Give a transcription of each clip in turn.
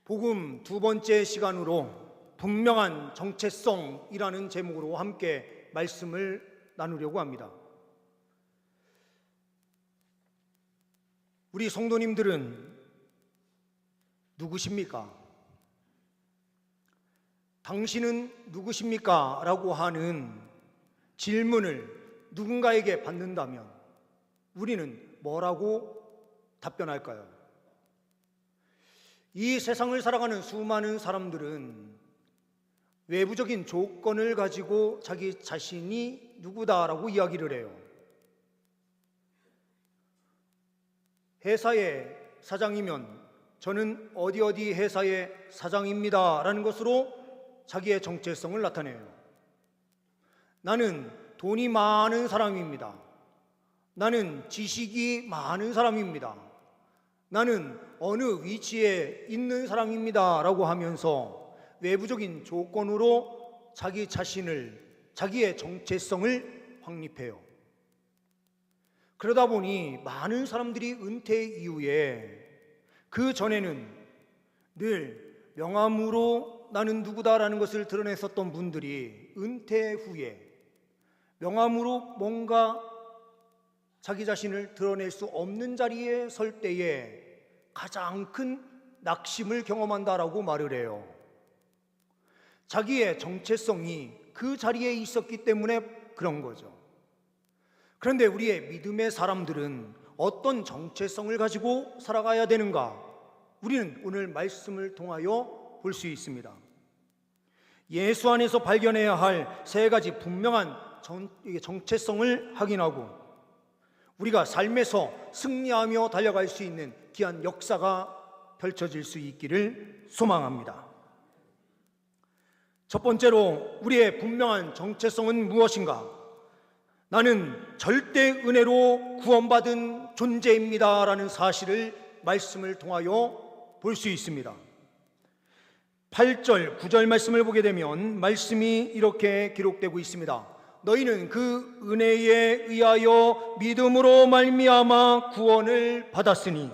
복음 두 번째 시간으로 분명한 정체성이라는 제목으로 함께 말씀을 나누려고 합니다. 우리 성도님들은 누구십니까? 당신은 누구십니까? 라고 하는 질문을 누군가에게 받는다면 우리는 뭐라고 답변할까요? 이 세상을 살아가는 수많은 사람들은 외부적인 조건을 가지고 자기 자신이 누구다라고 이야기를 해요. 회사의 사장이면 저는 어디 회사의 사장입니다 라는 것으로 자기의 정체성을 나타내요. 나는 돈이 많은 사람입니다. 나는 지식이 많은 사람입니다. 나는 어느 위치에 있는 사람입니다 라고 하면서 외부적인 조건으로 자기 자신을, 자기의 정체성을 확립해요. 그러다 보니 많은 사람들이 은퇴 이후에 그 전에는 늘 명함으로 나는 누구다라는 것을 드러냈었던 분들이 은퇴 후에 명함으로 뭔가 자기 자신을 드러낼 수 없는 자리에 설 때에 가장 큰 낙심을 경험한다라고 말을 해요. 자기의 정체성이 그 자리에 있었기 때문에 그런 거죠. 그런데 우리의 믿음의 사람들은 어떤 정체성을 가지고 살아가야 되는가? 우리는 오늘 말씀을 통하여 볼 수 있습니다. 예수 안에서 발견해야 할 세 가지 분명한 정체성을 확인하고 우리가 삶에서 승리하며 달려갈 수 있는 귀한 역사가 펼쳐질 수 있기를 소망합니다. 첫 번째로 우리의 분명한 정체성은 무엇인가? 나는 절대 은혜로 구원받은 존재입니다 라는 사실을 말씀을 통하여 볼 수 있습니다. 8절, 9절 말씀을 보게 되면 말씀이 이렇게 기록되고 있습니다. 너희는 그 은혜에 의하여 믿음으로 말미암아 구원을 받았으니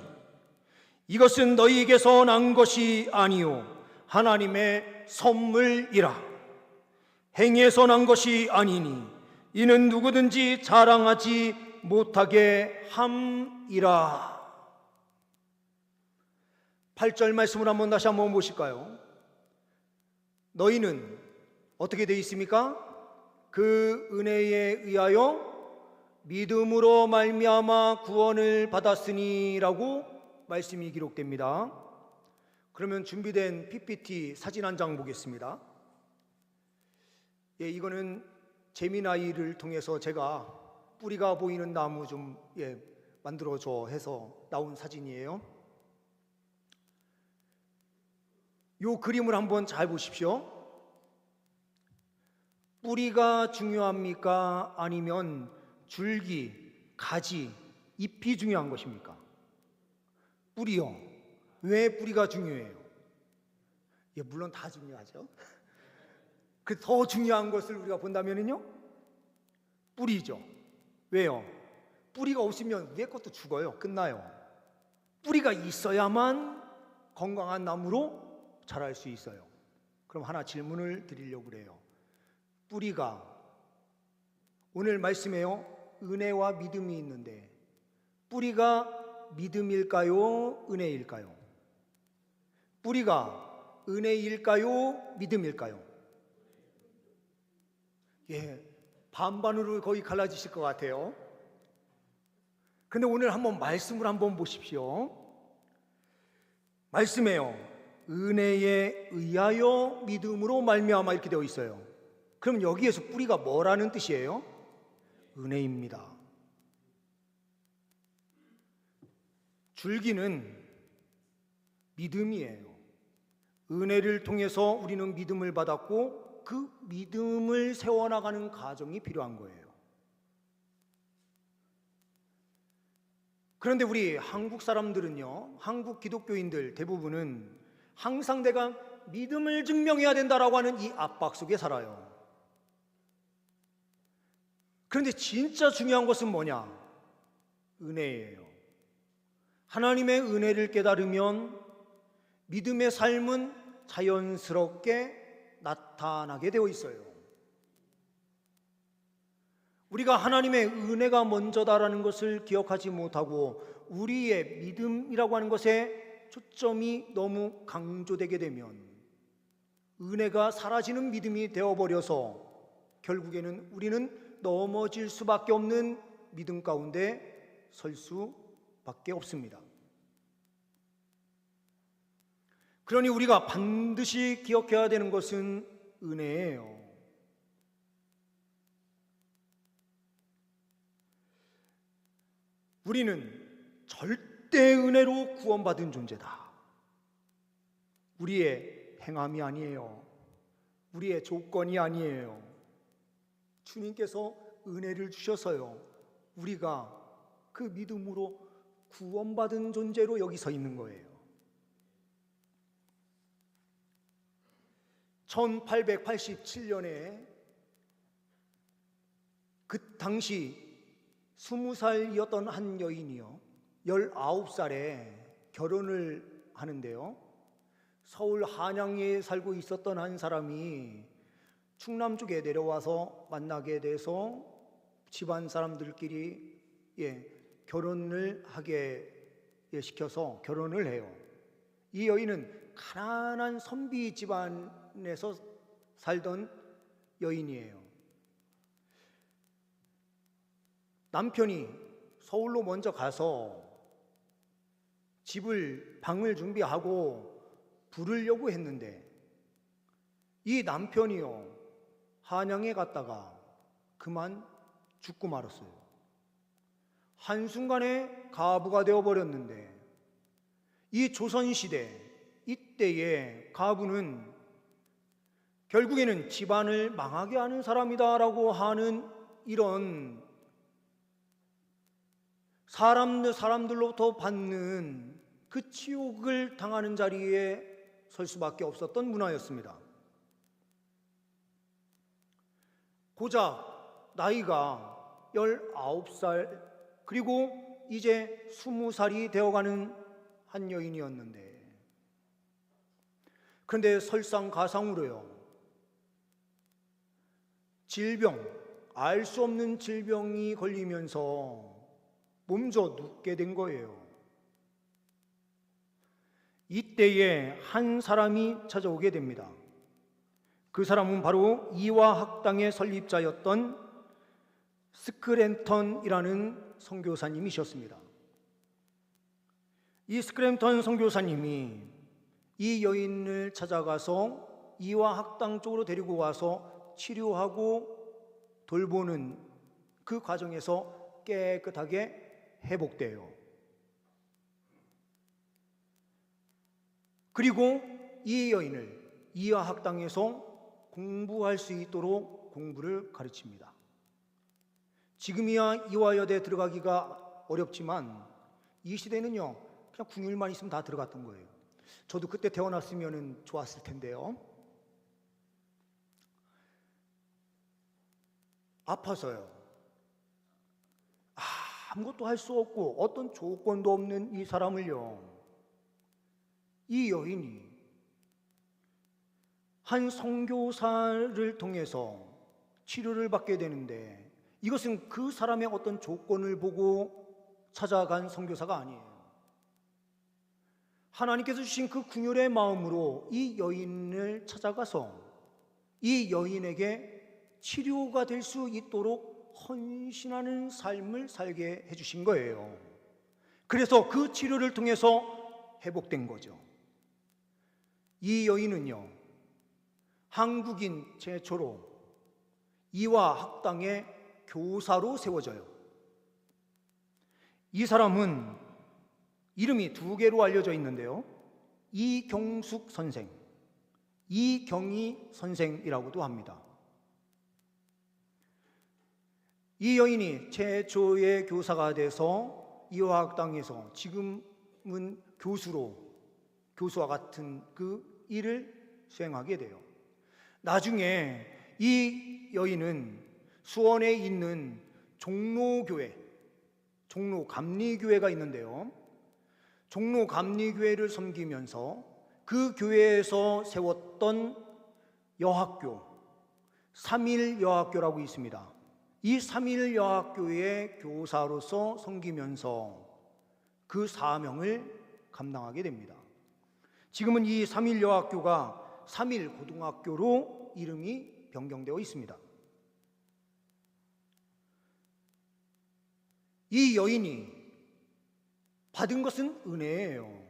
이것은 너희에게서 난 것이 아니요 하나님의 선물이라. 행위에서 난 것이 아니니 이는 누구든지 자랑하지 못하게 함이라. 8절 말씀을 다시 한번 보실까요? 너희는 어떻게 되어 있습니까? 그 은혜에 의하여 믿음으로 말미암아 구원을 받았으니라고 말씀이 기록됩니다. 그러면 준비된 PPT 사진 한 장 보겠습니다. 이거는 재미나이를 통해서 제가 뿌리가 보이는 나무 좀 만들어줘 해서 나온 사진이에요. 이 그림을 한번 잘 보십시오. 뿌리가 중요합니까? 아니면 줄기, 가지, 잎이 중요한 것입니까? 뿌리요. 왜 뿌리가 중요해요? 물론 다 중요하죠. 그 더 중요한 것을 우리가 본다면요, 뿌리죠. 왜요? 뿌리가 없으면 위에 것도 죽어요. 끝나요. 뿌리가 있어야만 건강한 나무로 자랄 수 있어요. 그럼 하나 질문을 드리려고 그래요. 뿌리가, 오늘 말씀에요, 은혜와 믿음이 있는데 뿌리가 믿음일까요? 은혜일까요? 뿌리가 은혜일까요? 믿음일까요? 반반으로 거의 갈라지실 것 같아요. 근데 오늘 한번 말씀을 한번 보십시오. 말씀에요, 은혜에 의하여 믿음으로 말미암아 이렇게 되어 있어요. 그럼 여기에서 뿌리가 뭐라는 뜻이에요? 은혜입니다. 줄기는 믿음이에요. 은혜를 통해서 우리는 믿음을 받았고 그 믿음을 세워나가는 과정이 필요한 거예요. 그런데 우리 한국 사람들은요, 한국 기독교인들 대부분은 항상 내가 믿음을 증명해야 된다라고 하는 이 압박 속에 살아요. 그런데 진짜 중요한 것은 뭐냐? 은혜예요. 하나님의 은혜를 깨달으면 믿음의 삶은 자연스럽게 나타나게 되어 있어요. 우리가 하나님의 은혜가 먼저다라는 것을 기억하지 못하고 우리의 믿음이라고 하는 것에 초점이 너무 강조되게 되면 은혜가 사라지는 믿음이 되어버려서 결국에는 우리는 넘어질 수밖에 없는 믿음 가운데 설 수밖에 없습니다. 그러니 우리가 반드시 기억해야 되는 것은 은혜예요. 우리는 절대 은혜로 구원받은 존재다. 우리의 행함이 아니에요. 우리의 조건이 아니에요. 주님께서 은혜를 주셔서요, 우리가 그 믿음으로 구원받은 존재로 여기 서 있는 거예요. 1887년에 그 당시 20살이었던 한 여인이요, 19살에 결혼을 하는데요, 서울 한양에 살고 있었던 한 사람이 충남 쪽에 내려와서 만나게 돼서 집안 사람들끼리 결혼을 하게 시켜서 결혼을 해요. 이 여인은 가난한 선비 집안에서 살던 여인이에요. 남편이 서울로 먼저 가서 방을 준비하고 부르려고 했는데 이 남편이요, 한양에 갔다가 그만 죽고 말았어요. 한순간에 가부가 되어버렸는데, 이 조선시대 이때의 가부는 결국에는 집안을 망하게 하는 사람이다라고 하는 이런 사람들로부터 받는 그 치욕을 당하는 자리에 설 수밖에 없었던 문화였습니다. 고작 나이가 19살 그리고 이제 20살이 되어가는 한 여인이었는데, 그런데 설상가상으로요, 알 수 없는 질병이 걸리면서 몸져 눕게 된 거예요. 이때에 한 사람이 찾아오게 됩니다. 그 사람은 바로 이화학당의 설립자였던 스크랜턴이라는 선교사님이셨습니다. 이 스크랜턴 선교사님이 이 여인을 찾아가서 이화학당 쪽으로 데리고 와서 치료하고 돌보는 그 과정에서 깨끗하게 회복돼요. 그리고 이 여인을 이화학당에서 공부할 수 있도록 공부를 가르칩니다. 지금이야 이화여대 들어가기가 어렵지만 이 시대는요, 그냥 궁율만 있으면 다 들어갔던 거예요. 저도 그때 태어났으면 좋았을 텐데요. 아파서요, 아무것도 할 수 없고 어떤 조건도 없는 이 사람을요, 이 여인이 한 선교사를 통해서 치료를 받게 되는데, 이것은 그 사람의 어떤 조건을 보고 찾아간 선교사가 아니에요. 하나님께서 주신 그 긍휼의 마음으로 이 여인을 찾아가서 이 여인에게 치료가 될 수 있도록 헌신하는 삶을 살게 해주신 거예요. 그래서 그 치료를 통해서 회복된 거죠. 이 여인은요, 한국인 최초로 이화학당의 교사로 세워져요. 이 사람은 이름이 2개로 알려져 있는데요, 이경숙 선생, 이경희 선생이라고도 합니다. 이 여인이 최초의 교사가 돼서 이화학당에서 지금은 교수와 같은 그 일을 수행하게 돼요. 나중에 이 여인은 수원에 있는 종로감리교회가 있는데요, 종로 감리교회를 섬기면서 그 교회에서 세웠던 여학교, 삼일 여학교라고 있습니다. 이 삼일 여학교의 교사로서 섬기면서 그 사명을 감당하게 됩니다. 지금은 이 삼일 여학교가 삼일 고등학교로 이름이 변경되어 있습니다. 이 여인이 받은 것은 은혜예요.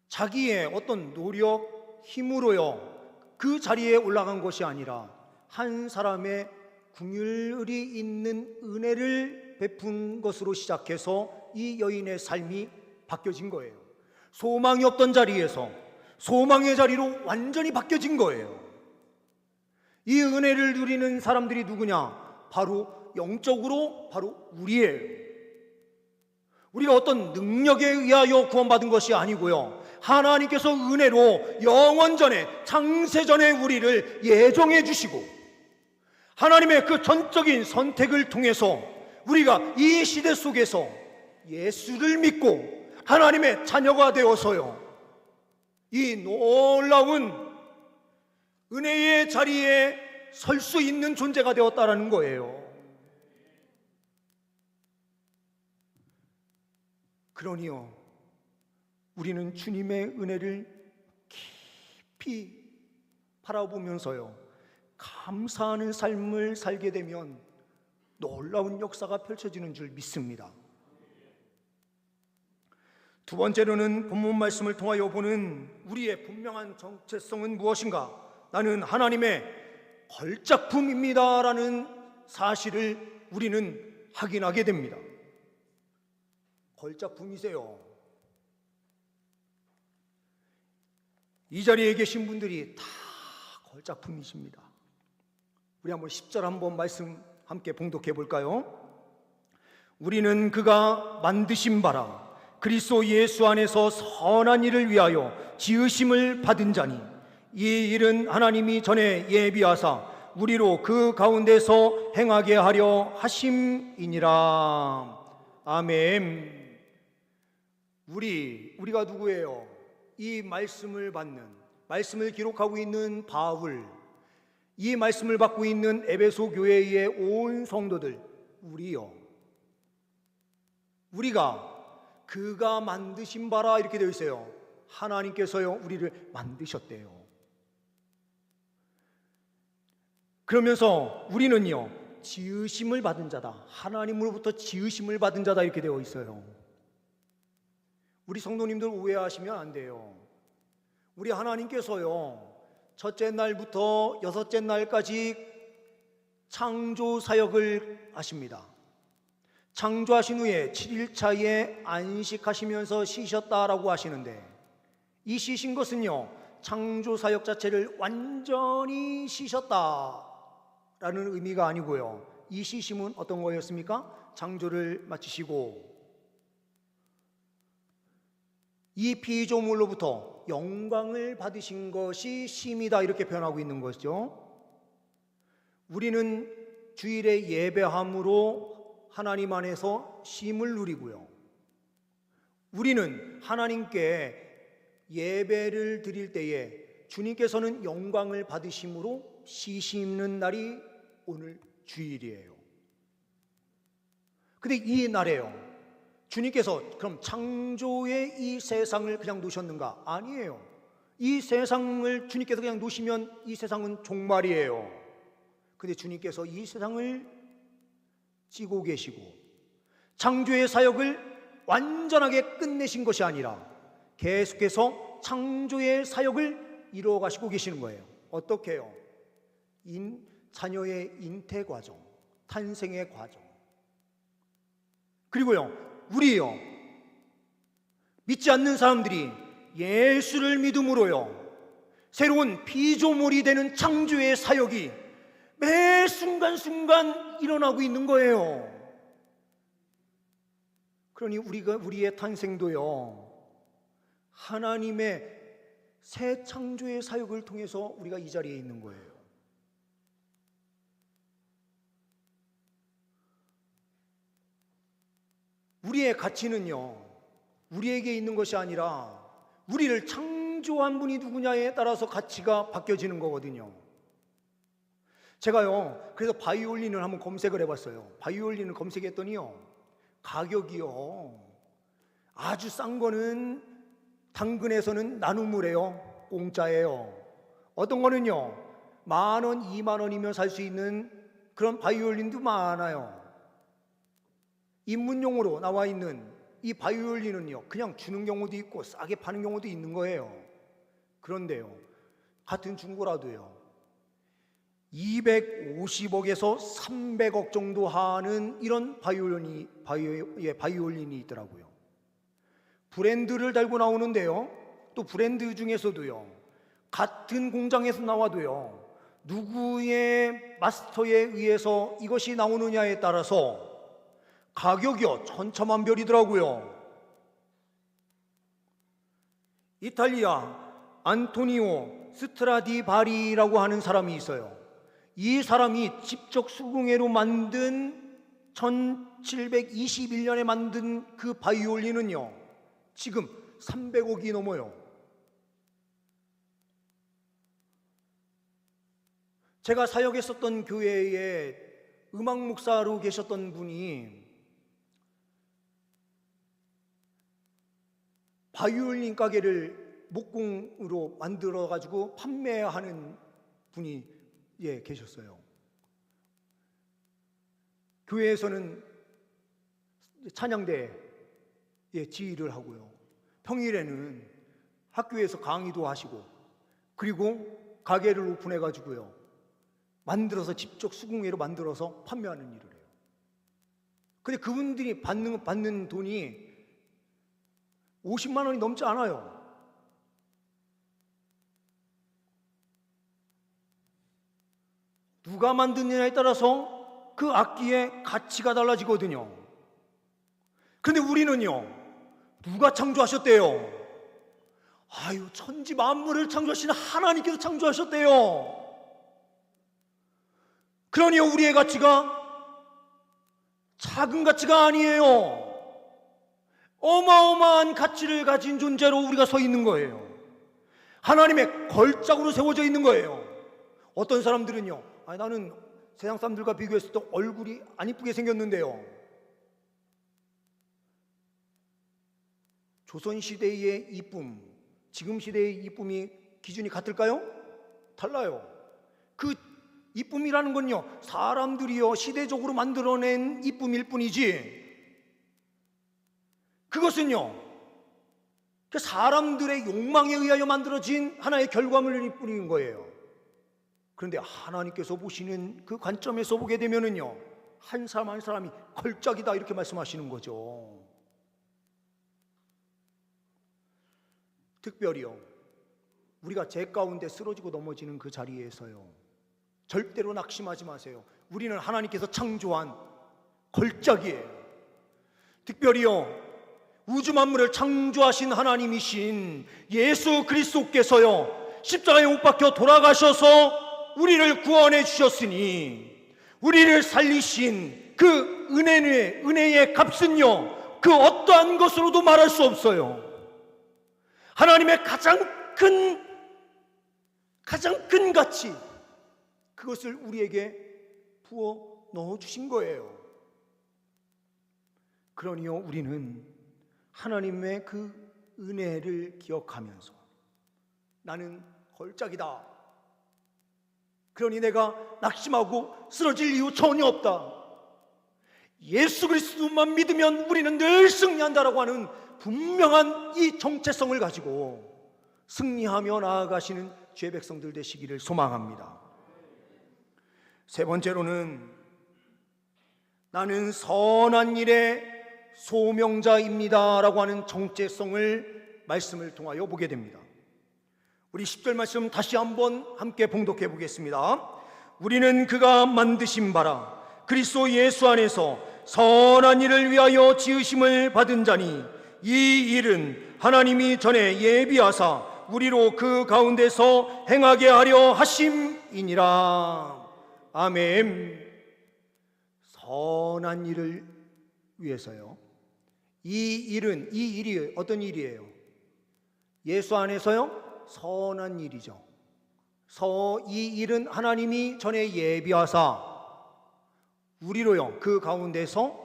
자기의 어떤 노력, 힘으로요 그 자리에 올라간 것이 아니라 한 사람의 긍휼이 있는 은혜를 베푼 것으로 시작해서 이 여인의 삶이 바뀌어진 거예요. 소망이 없던 자리에서 소망의 자리로 완전히 바뀌어진 거예요. 이 은혜를 누리는 사람들이 누구냐? 바로 영적으로 바로 우리예요. 우리가 어떤 능력에 의하여 구원받은 것이 아니고요, 하나님께서 은혜로 영원전에 창세전에 우리를 예정해 주시고 하나님의 그 전적인 선택을 통해서 우리가 이 시대 속에서 예수를 믿고 하나님의 자녀가 되어서요 이 놀라운 은혜의 자리에 설 수 있는 존재가 되었다라는 거예요. 그러니요, 우리는 주님의 은혜를 깊이 바라보면서요 감사하는 삶을 살게 되면 놀라운 역사가 펼쳐지는 줄 믿습니다. 두 번째로는 본문 말씀을 통하여 보는 우리의 분명한 정체성은 무엇인가? 나는 하나님의 걸작품입니다 라는 사실을 우리는 확인하게 됩니다. 걸작품이세요. 이 자리에 계신 분들이 다 걸작품이십니다. 우리 한번 10절 한번 말씀 함께 봉독해 볼까요? 우리는 그가 만드신 바라 그리스도 예수 안에서 선한 일을 위하여 지으심을 받은 자니 이 일은 하나님이 전에 예비하사 우리로 그 가운데서 행하게 하려 하심이니라. 아멘. 우리가 누구예요? 이 말씀을 받는, 말씀을 기록하고 있는 바울, 이 말씀을 받고 있는 에베소 교회의 온 성도들, 우리요. 우리가 그가 만드신 바라 이렇게 되어 있어요. 하나님께서요 우리를 만드셨대요. 그러면서 우리는요 지으심을 받은 자다, 하나님으로부터 지으심을 받은 자다 이렇게 되어 있어요. 우리 성도님들 오해하시면 안 돼요. 우리 하나님께서요 첫째 날부터 여섯째 날까지 창조 사역을 하십니다. 창조하신 후에 7일차에 안식하시면서 쉬셨다라고 하시는데, 이 쉬신 것은요 창조 사역 자체를 완전히 쉬셨다라는 의미가 아니고요, 이 쉬심은 어떤 거였습니까? 창조를 마치시고 이 피조물로부터 영광을 받으신 것이 쉼이다 이렇게 표현하고 있는 것이죠. 우리는 주일에 예배함으로 하나님 안에서 쉼을 누리고요, 우리는 하나님께 예배를 드릴 때에 주님께서는 영광을 받으심으로 쉬시는 날이 오늘 주일이에요. 근데 이 날에요 주님께서 그럼 창조의 이 세상을 그냥 놓으셨는가? 아니에요. 이 세상을 주님께서 그냥 놓으시면 이 세상은 종말이에요. 근데 주님께서 이 세상을 찌고 계시고 창조의 사역을 완전하게 끝내신 것이 아니라 계속해서 창조의 사역을 이루어 가시고 계시는 거예요. 어떻게 해요? 자녀의 잉태 과정, 탄생의 과정. 그리고요 우리요 믿지 않는 사람들이 예수를 믿음으로요 새로운 피조물이 되는 창조의 사역이 매 순간순간 일어나고 있는 거예요. 그러니 우리의 탄생도요 하나님의 새 창조의 사역을 통해서 우리가 이 자리에 있는 거예요. 우리의 가치는요 우리에게 있는 것이 아니라 우리를 창조한 분이 누구냐에 따라서 가치가 바뀌어지는 거거든요. 제가요, 그래서 바이올린을 한번 검색을 해봤어요. 바이올린을 검색했더니요, 가격이요, 아주 싼 거는 당근에서는 나눔을 공짜예요. 어떤 거는요, 10,000원, 20,000원이면 살 수 있는 그런 바이올린도 많아요. 입문용으로 나와 있는 이 바이올린은요, 그냥 주는 경우도 있고 싸게 파는 경우도 있는 거예요. 그런데요, 같은 중고라도요, 250억에서 300억 정도 하는 이런 바이올린이 있더라고요. 브랜드를 달고 나오는데요, 또 브랜드 중에서도요, 같은 공장에서 나와도요, 누구의 마스터에 의해서 이것이 나오느냐에 따라서 가격이요, 천차만별이더라고요. 이탈리아 안토니오 스트라디바리라고 하는 사람이 있어요. 이 사람이 직접 수공예로 만든 1721년에 만든 그 바이올린은요, 지금 300억이 넘어요. 제가 사역했었던 교회에 음악 목사로 계셨던 분이 바이올린 가게를 목공으로 만들어 가지고 판매하는 분이 계셨어요. 교회에서는 찬양대 지휘를 하고요, 평일에는 학교에서 강의도 하시고, 그리고 가게를 오픈해 가지고요, 만들어서 직접 수공예로 만들어서 판매하는 일을 해요. 근데 그분들이 받는 돈이 50만 원이 넘지 않아요. 누가 만드느냐에 따라서 그 악기의 가치가 달라지거든요. 그런데 우리는요, 누가 창조하셨대요? 아유, 천지 만물을 창조하시는 하나님께서 창조하셨대요. 그러니 우리의 가치가 작은 가치가 아니에요. 어마어마한 가치를 가진 존재로 우리가 서 있는 거예요. 하나님의 걸작으로 세워져 있는 거예요. 어떤 사람들은요, 나는 세상 사람들과 비교했을 때 얼굴이 안 이쁘게 생겼는데요, 조선시대의 이쁨, 지금 시대의 이쁨이 기준이 같을까요? 달라요. 그 이쁨이라는 건요, 사람들이요 시대적으로 만들어낸 이쁨일 뿐이지, 그것은요 사람들의 욕망에 의하여 만들어진 하나의 결과물일 뿐인 거예요. 그런데 하나님께서 보시는 그 관점에서 보게 되면은요, 한 사람 한 사람이 걸작이다, 이렇게 말씀하시는 거죠. 특별히요, 우리가 죄 가운데 쓰러지고 넘어지는 그 자리에서요, 절대로 낙심하지 마세요. 우리는 하나님께서 창조한 걸작이에요. 특별히요, 우주 만물을 창조하신 하나님이신 예수 그리스도께서요, 십자가에 못 박혀 돌아가셔서 우리를 구원해 주셨으니, 우리를 살리신 그 은혜의 값은요, 그 어떠한 것으로도 말할 수 없어요. 하나님의 가장 큰 가치, 그것을 우리에게 부어 넣어 주신 거예요. 그러니요, 우리는 하나님의 그 은혜를 기억하면서 나는 걸작이다, 그러니 내가 낙심하고 쓰러질 이유 전혀 없다, 예수 그리스도만 믿으면 우리는 늘 승리한다라고 하는 분명한 이 정체성을 가지고 승리하며 나아가시는 주의 백성들 되시기를 소망합니다. 세 번째로는 나는 선한 일의 소명자입니다 라고 하는 정체성을 말씀을 통하여 보게 됩니다. 우리 10절 말씀 다시 한번 함께 봉독해 보겠습니다. 우리는 그가 만드신 바라 그리스도 예수 안에서 선한 일을 위하여 지으심을 받은 자니, 이 일은 하나님이 전에 예비하사 우리로 그 가운데서 행하게 하려 하심이니라. 아멘. 선한 일을 위해서요, 이 일이 어떤 일이에요? 예수 안에서요? 선한 일이죠. 이 일은 하나님이 전에 예비하사 우리로요 그 가운데서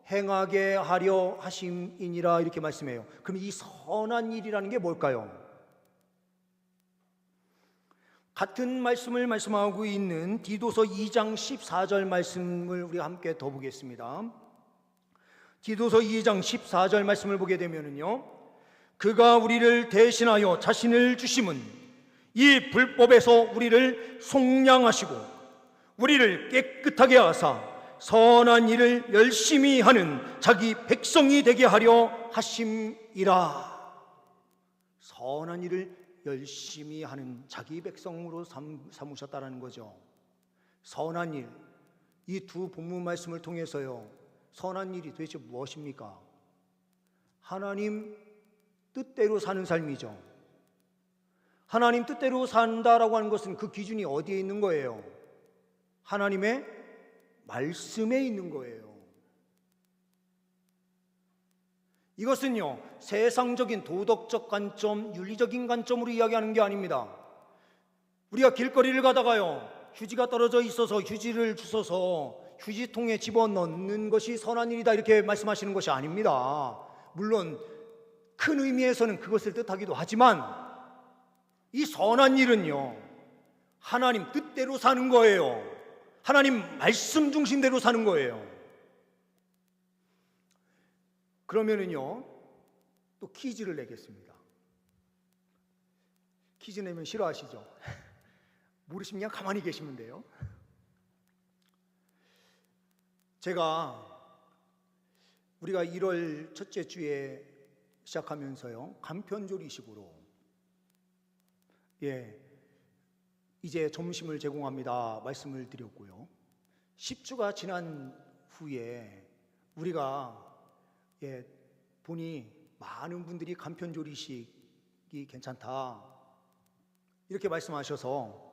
행하게 하려 하심이니라 이렇게 말씀해요. 그럼 이 선한 일이라는 게 뭘까요? 같은 말씀을 말씀하고 있는 디도서 2장 14절 말씀을 우리 함께 더 보겠습니다. 디도서 2장 14절 말씀을 보게 되면은요, 그가 우리를 대신하여 자신을 주심은 이 불법에서 우리를 속량하시고 우리를 깨끗하게 하사 선한 일을 열심히 하는 자기 백성이 되게 하려 하심이라. 선한 일을 열심히 하는 자기 백성으로 삼으셨다는 거죠. 선한 일, 이 두 본문 말씀을 통해서요, 선한 일이 도대체 무엇입니까? 하나님 뜻대로 사는 삶이죠. 하나님 뜻대로 산다라고 하는 것은 그 기준이 어디에 있는 거예요? 하나님의 말씀에 있는 거예요. 이것은요, 세상적인 도덕적 관점, 윤리적인 관점으로 이야기하는 게 아닙니다. 우리가 길거리를 가다가요, 휴지가 떨어져 있어서 휴지를 주워서 휴지통에 집어넣는 것이 선한 일이다 이렇게 말씀하시는 것이 아닙니다. 물론 큰 의미에서는 그것을 뜻하기도 하지만 이 선한 일은요, 하나님 뜻대로 사는 거예요. 하나님 말씀 중심대로 사는 거예요. 그러면은요, 또 퀴즈를 내겠습니다. 퀴즈 내면 싫어하시죠? 모르시면 그냥 가만히 계시면 돼요. 우리가 1월 첫째 주에 시작하면서요, 간편조리식으로 이제 점심을 제공합니다 말씀을 드렸고요, 10주가 지난 후에 우리가 보니 많은 분들이 간편조리식이 괜찮다 이렇게 말씀하셔서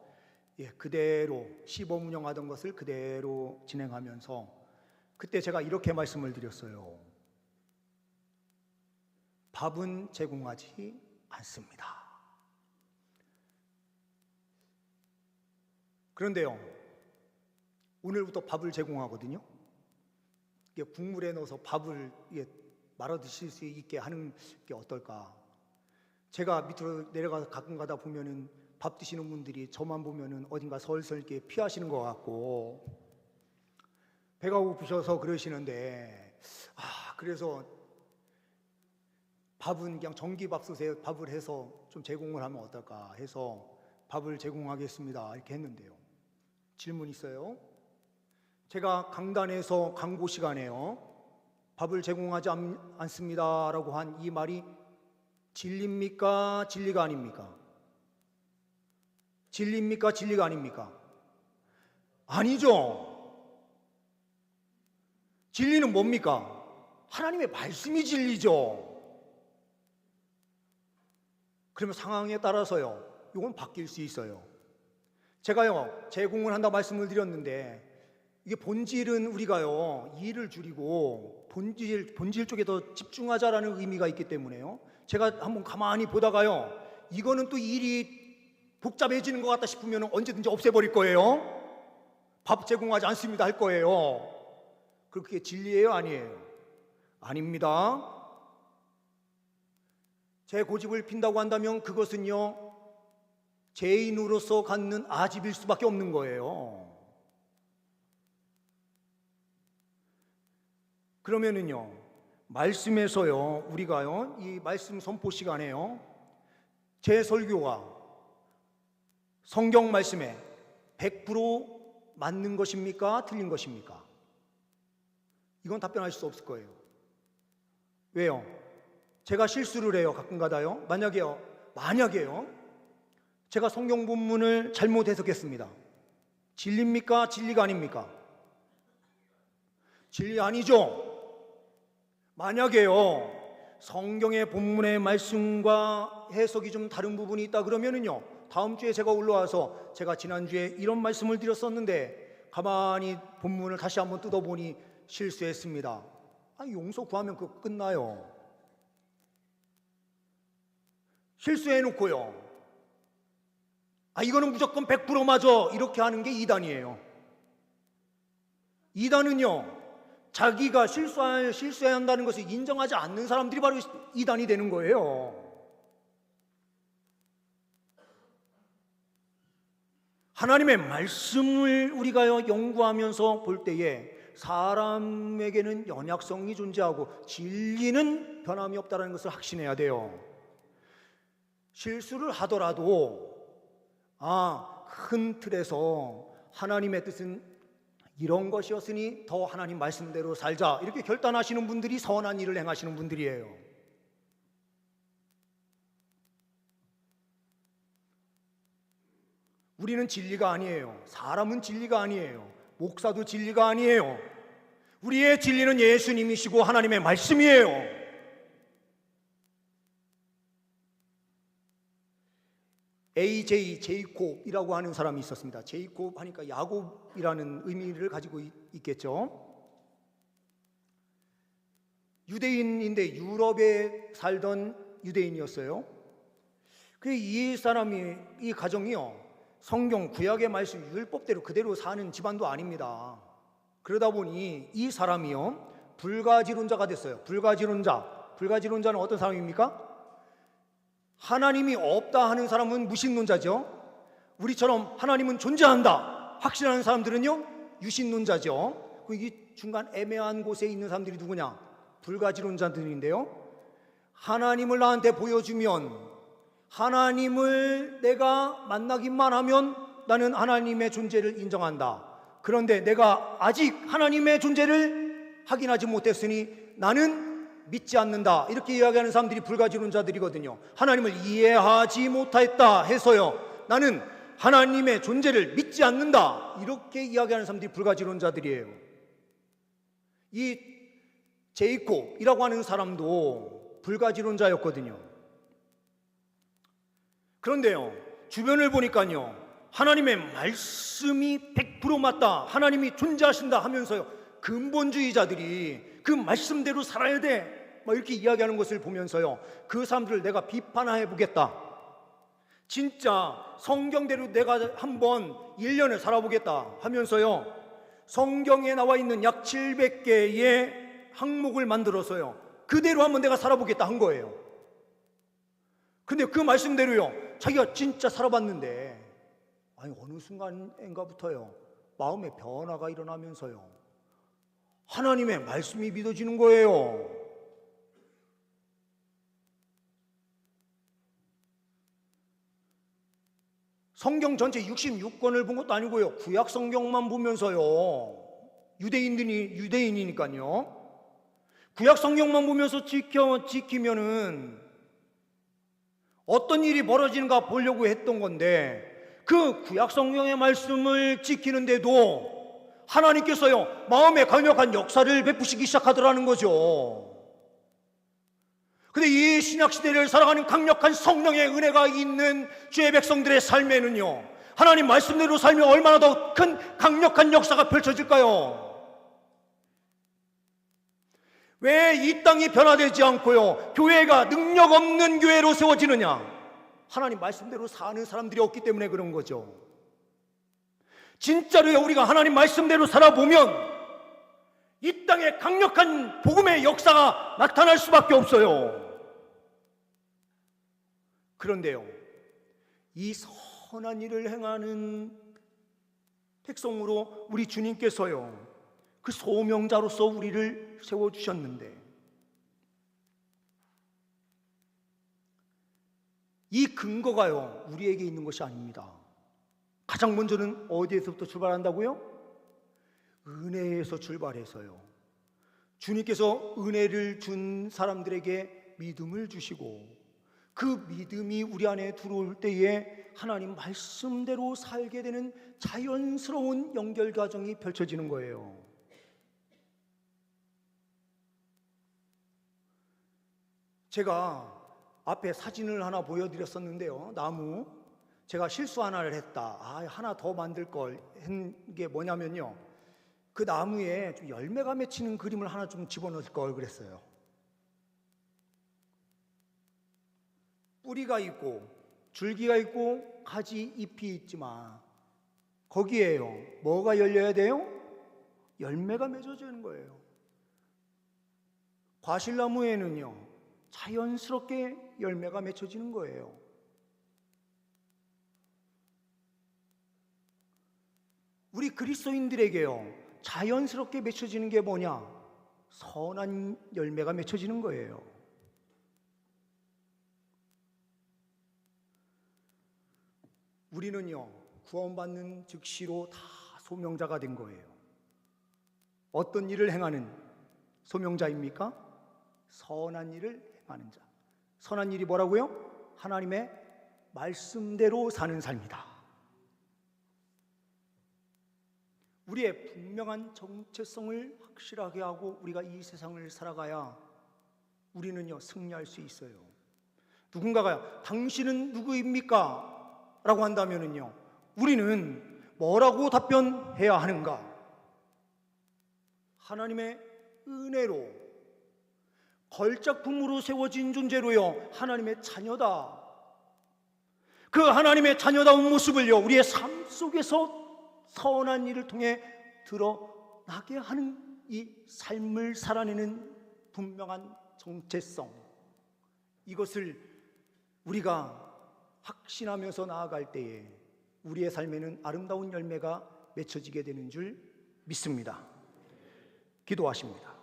그대로 시범 운영하던 것을 그대로 진행하면서 그때 제가 이렇게 말씀을 드렸어요. 밥은 제공하지 않습니다. 그런데요, 오늘부터 밥을 제공하거든요. 국물에 넣어서 밥을 말아 드실 수 있게 하는 게 어떨까? 제가 밑으로 내려가서 가끔 가다 보면은 밥 드시는 분들이 저만 보면은 어딘가 설설 이렇게 피하시는 것 같고 배가 고프셔서 그러시는데, 그래서 밥은 그냥 전기밥솥에 밥을 해서 좀 제공을 하면 어떨까 해서 밥을 제공하겠습니다 이렇게 했는데요, 질문 있어요? 제가 강단에서 강고 시간에요, 밥을 제공하지 않습니다 라고 한 이 말이 진리입니까? 진리가 아닙니까? 진리입니까? 진리가 아닙니까? 아니죠. 진리는 뭡니까? 하나님의 말씀이 진리죠. 그러면 상황에 따라서요, 이건 바뀔 수 있어요. 제가요, 제공을 한다 말씀을 드렸는데, 이게 본질은 우리가요, 일을 줄이고 본질 쪽에 더 집중하자라는 의미가 있기 때문에요, 제가 한번 가만히 보다가요, 이거는 또 일이 복잡해지는 것 같다 싶으면 언제든지 없애버릴 거예요. 밥 제공하지 않습니다 할 거예요. 그렇게 진리예요? 아니에요? 아닙니다. 제 고집을 핀다고 한다면 그것은요, 죄인으로서 갖는 아집일 수밖에 없는 거예요. 그러면은요, 말씀에서요, 우리가요, 이 말씀 선포 시간에요, 제 설교가 성경 말씀에 100% 맞는 것입니까? 틀린 것입니까? 이건 답변하실 수 없을 거예요. 왜요? 제가 실수를 해요, 가끔 가다요. 만약에요, 제가 성경 본문을 잘못 해석했습니다. 진리입니까? 진리가 아닙니까? 진리 아니죠? 만약에요, 성경의 본문의 말씀과 해석이 좀 다른 부분이 있다 그러면은요, 다음 주에 제가 올라와서 제가 지난주에 이런 말씀을 드렸었는데 가만히 본문을 다시 한번 뜯어보니 실수했습니다, 용서 구하면 그거 끝나요. 실수해놓고요, 이거는 무조건 100% 맞아, 이렇게 하는 게 이단이에요. 이단은요, 자기가 실수해야 한다는 것을 인정하지 않는 사람들이 바로 이단이 되는 거예요. 하나님의 말씀을 우리가 연구하면서 볼 때에 사람에게는 연약성이 존재하고 진리는 변함이 없다는 것을 확신해야 돼요. 실수를 하더라도 큰 틀에서 하나님의 뜻은 이런 것이었으니 더 하나님 말씀대로 살자, 이렇게 결단하시는 분들이 선한 일을 행하시는 분들이에요. 우리는 진리가 아니에요. 사람은 진리가 아니에요. 목사도 진리가 아니에요. 우리의 진리는 예수님이시고 하나님의 말씀이에요. 제이콥이라고 하는 사람이 있었습니다. 제이콥 하니까 야곱이라는 의미를 가지고 있겠죠. 유대인인데 유럽에 살던 유대인이었어요. 이 사람이, 이 가정이요, 성경 구약의 말씀 율법대로 그대로 사는 집안도 아닙니다. 그러다 보니 이 사람이요, 불가지론자가 됐어요. 불가지론자는 어떤 사람입니까? 하나님이 없다 하는 사람은 무신론자죠. 우리처럼 하나님은 존재한다 확신하는 사람들은요, 유신론자죠. 이 중간 애매한 곳에 있는 사람들이 누구냐? 불가지론자들인데요, 하나님을 나한테 보여주면, 하나님을 내가 만나기만 하면 나는 하나님의 존재를 인정한다. 그런데 내가 아직 하나님의 존재를 확인하지 못했으니 나는 믿지 않는다, 이렇게 이야기하는 사람들이 불가지론자들이거든요. 하나님을 이해하지 못했다 해서요, 나는 하나님의 존재를 믿지 않는다, 이렇게 이야기하는 사람들이 불가지론자들이에요. 이 제이콥이라고 하는 사람도 불가지론자였거든요. 그런데요, 주변을 보니까요, 하나님의 말씀이 100% 맞다, 하나님이 존재하신다 하면서요, 근본주의자들이 그 말씀대로 살아야 돼, 이렇게 이야기하는 것을 보면서요, 그 사람들을 내가 비판해 보겠다, 진짜 성경대로 내가 한번 1년을 살아보겠다 하면서요, 성경에 나와 있는 약 700개의 항목을 만들어서요, 그대로 한번 내가 살아보겠다 한 거예요. 근데 그 말씀대로요, 자기가 진짜 살아봤는데 어느 순간인가부터요, 마음의 변화가 일어나면서요, 하나님의 말씀이 믿어지는 거예요. 성경 전체 66권을 본 것도 아니고요, 구약 성경만 보면서요, 유대인이니까요, 구약 성경만 보면서 지키면은 어떤 일이 벌어지는가 보려고 했던 건데, 그 구약 성경의 말씀을 지키는데도 하나님께서요, 마음에 강력한 역사를 베푸시기 시작하더라는 거죠. 근데 이 신약시대를 살아가는 강력한 성령의 은혜가 있는 주의 백성들의 삶에는요, 하나님 말씀대로 살면 얼마나 더 큰 강력한 역사가 펼쳐질까요? 왜 이 땅이 변화되지 않고요, 교회가 능력 없는 교회로 세워지느냐? 하나님 말씀대로 사는 사람들이 없기 때문에 그런 거죠. 진짜로요, 우리가 하나님 말씀대로 살아보면 이 땅에 강력한 복음의 역사가 나타날 수밖에 없어요. 그런데요, 이 선한 일을 행하는 백성으로 우리 주님께서요, 그 소명자로서 우리를 세워주셨는데, 이 근거가요, 우리에게 있는 것이 아닙니다. 가장 먼저는 어디에서부터 출발한다고요? 은혜에서 출발해서요, 주님께서 은혜를 준 사람들에게 믿음을 주시고, 그 믿음이 우리 안에 들어올 때에 하나님 말씀대로 살게 되는 자연스러운 연결 과정이 펼쳐지는 거예요. 제가 앞에 사진을 하나 보여드렸었는데요, 나무, 제가 실수 하나를 했다, 하나 더 만들 걸 한 게 뭐냐면요, 그 나무에 좀 열매가 맺히는 그림을 하나 좀 집어넣을 걸 그랬어요. 뿌리가 있고 줄기가 있고 가지 잎이 있지만 거기에요, 뭐가 열려야 돼요? 열매가 맺어지는 거예요. 과실나무에는요, 자연스럽게 열매가 맺혀지는 거예요. 우리 그리스도인들에게요, 자연스럽게 맺혀지는 게 뭐냐? 선한 열매가 맺혀지는 거예요. 우리는요, 구원받는 즉시로 다 소명자가 된 거예요. 어떤 일을 행하는 소명자입니까? 선한 일을 행하는 자. 선한 일이 뭐라고요? 하나님의 말씀대로 사는 삶이다. 우리의 분명한 정체성을 확실하게 하고 우리가 이 세상을 살아가야 우리는요, 승리할 수 있어요. 누군가가 당신은 누구입니까? 라고 한다면은요, 우리는 뭐라고 답변해야 하는가? 하나님의 은혜로, 걸작품으로 세워진 존재로요, 하나님의 자녀다. 그 하나님의 자녀다운 모습을요, 우리의 삶 속에서 선한 일을 통해 드러나게 하는 이 삶을 살아내는 분명한 정체성, 이것을 우리가 확신하면서 나아갈 때에 우리의 삶에는 아름다운 열매가 맺혀지게 되는 줄 믿습니다. 기도하십니다.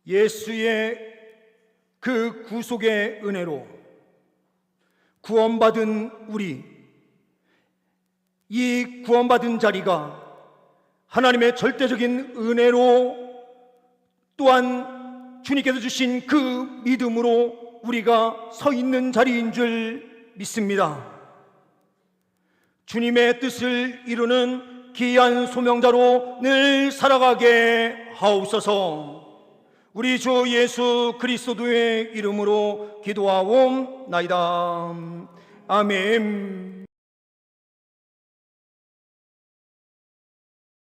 예수의 그 구속의 은혜로 구원받은 우리, 이 구원받은 자리가 하나님의 절대적인 은혜로, 또한 주님께서 주신 그 믿음으로 우리가 서 있는 자리인 줄 믿습니다. 주님의 뜻을 이루는 귀한 소명자로 늘 살아가게 하옵소서. 우리 주 예수 그리스도의 이름으로 기도하옵나이다. 아멘.